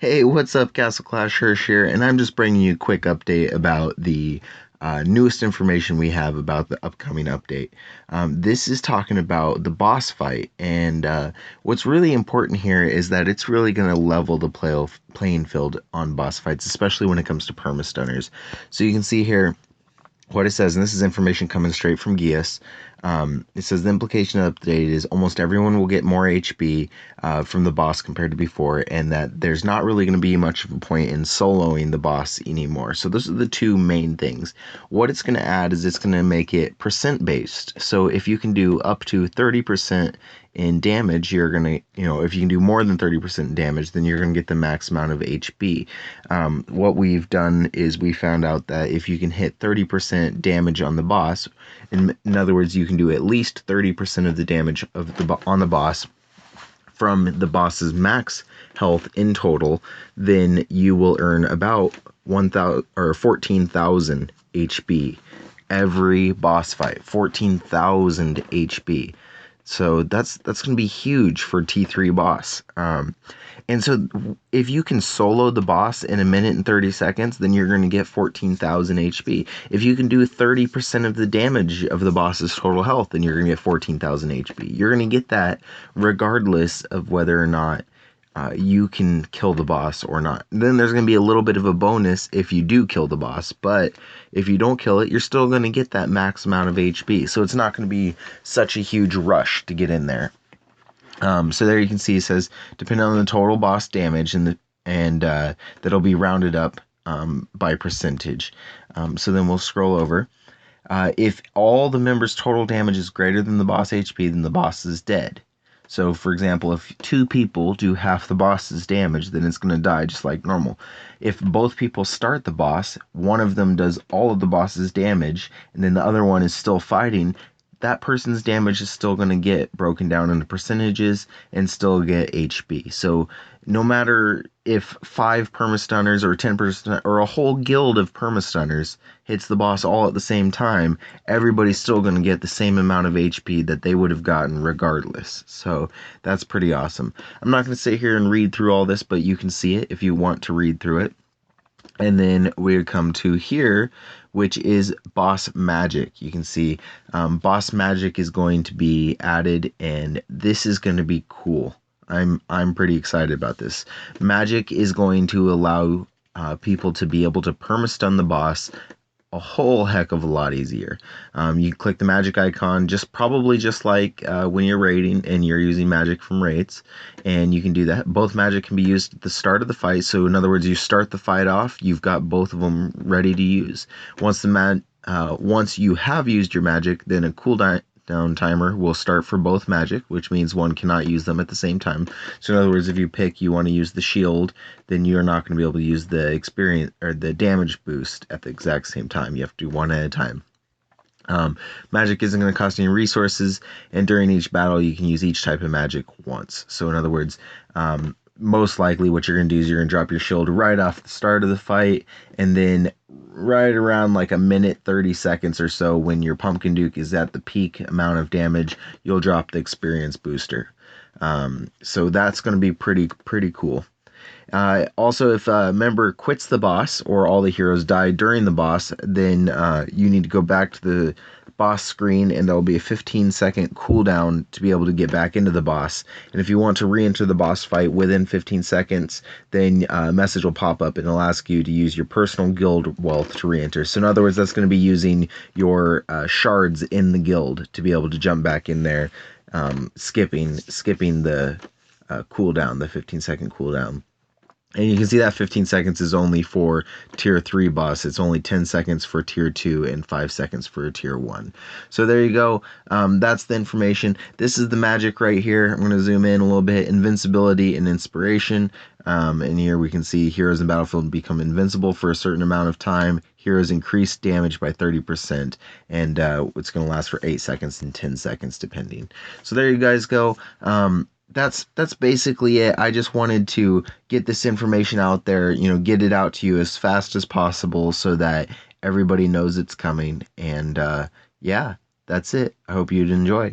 Hey, what's up, Castle Clash Hurshh here, and I'm just bringing you a quick update about the newest information we have about the upcoming update. This is talking about the boss fight, and what's really important here is that it's really going to level the playing field on boss fights, especially when it comes to permastunners. So you can see here what it says, and this is information coming straight from Gias. It says the implication update is almost everyone will get more HP from the boss compared to before, and that there's not really going to be much of a point in soloing the boss anymore. So those are the two main things. What it's going to add is it's going to make it percent based. So if you can do up to 30% in damage, you're going to, if you can do more than 30% damage, then you're going to get the max amount of HP. What we've done is we found out that if you can hit 30% damage on the boss, in other words, you can do at least 30% of the damage on the boss from the boss's max health in total, then you will earn about 1,000 or 14,000 HP every boss fight. 14,000 HP. So that's going to be huge for T3 boss. And so if you can solo the boss in 1 minute and 30 seconds, then you're going to get 14,000 HP. If you can do 30% of the damage of the boss's total health, then you're going to get 14,000 HP. You're going to get that regardless of whether or not you can kill the boss or not. Then there's going to be a little bit of a bonus if you do kill the boss, but if you don't kill it, you're still going to get that max amount of HP. So it's not going to be such a huge rush to get in there. So there you can see it says depending on the total boss damage and that'll be rounded up by percentage. So then we'll scroll over. If all the members' total damage is greater than the boss HP, then the boss is dead. So, for example, if two people do half the boss's damage, then it's going to die just like normal. If both people start the boss, one of them does all of the boss's damage, and then the other one is still fighting, that person's damage is still going to get broken down into percentages and still get HP. So no matter if 5 permastunners or 10% or a whole guild of permastunners hits the boss all at the same time, everybody's still going to get the same amount of HP that they would have gotten regardless. So that's pretty awesome. I'm not going to sit here and read through all this, but you can see it if you want to read through it. And then we come to here, which is boss magic. You can see boss magic is going to be added, and this is going to be cool. I'm pretty excited about this. Magic is going to allow people to be able to permastun the boss a whole heck of a lot easier. You click the magic icon, probably just like when you're raiding and you're using magic from raids, and you can do that. Both magic can be used at the start of the fight. So in other words, you start the fight off, you've got both of them ready to use. Once you have used your magic, then a cooldown timer will start for both magic, which means one cannot use them at the same time. So in other words, if you want to use the shield, then you're not going to be able to use the experience or the damage boost at the exact same time. You have to do one at a time. Magic isn't going to cost any resources, and during each battle you can use each type of magic once. So in other words, most likely what you're going to do is you're going to drop your shield right off the start of the fight, and then right around like 1 minute 30 seconds or so, when your pumpkin duke is at the peak amount of damage, you'll drop the experience booster. So that's going to be pretty cool. Also, if a member quits the boss or all the heroes die during the boss, then you need to go back to the boss screen, and there'll be a 15-second cooldown to be able to get back into the boss. And if you want to re-enter the boss fight within 15 seconds, then a message will pop up and it'll ask you to use your personal guild wealth to re-enter. So in other words, that's going to be using your shards in the guild to be able to jump back in there, skipping the cooldown, the 15-second cooldown. And you can see that 15 seconds is only for tier 3 boss. It's only 10 seconds for tier 2 and 5 seconds for tier 1. So there you go. That's the information. This is the magic right here. I'm going to zoom in a little bit. Invincibility and inspiration. And here we can see heroes in battlefield become invincible for a certain amount of time. Heroes increase damage by 30%. And it's going to last for 8 seconds and 10 seconds depending. So there you guys go. That's basically it. I just wanted to get this information out there, get it out to you as fast as possible so that everybody knows it's coming. And yeah, that's it. I hope you'd enjoy.